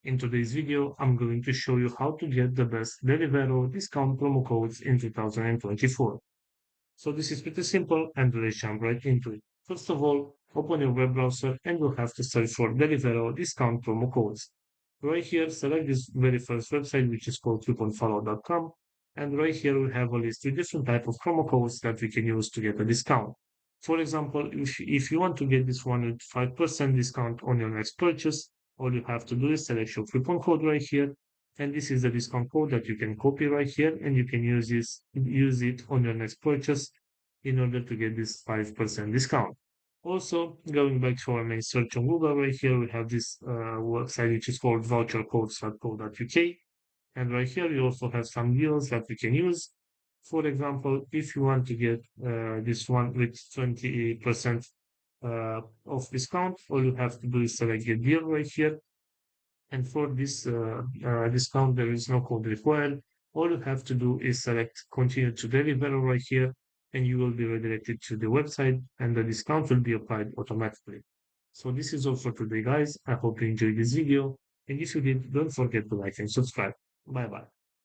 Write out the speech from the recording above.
In today's video, I'm going to show you how to get the best Deliveroo discount promo codes in 2024. So this is pretty simple and let's jump right into it. First of all, open your web browser and you'll have to search for Deliveroo discount promo codes. Right here, select this very first website, which is called couponfollow.com. And right here, we have a list with different type of promo codes that we can use to get a discount. For example, if you want to get this 105% discount on your next purchase, all you have to do is select your coupon code right here. And this is the discount code that you can copy right here and you can use it on your next purchase in order to get this 5% discount. Also, going back to our main search on Google right here, we have this website which is called vouchercodes.co.uk. And right here, we also have some deals that we can use. For example, if you want to get this one with 20% of discount, all you have to do is select a deal right here. And for this discount, there is no code required. All you have to do is select continue to deliver right here, and you will be redirected to the website, and the discount will be applied automatically. So this is all for today, guys. I hope you enjoyed this video. And if you did, don't forget to like and subscribe. Bye bye.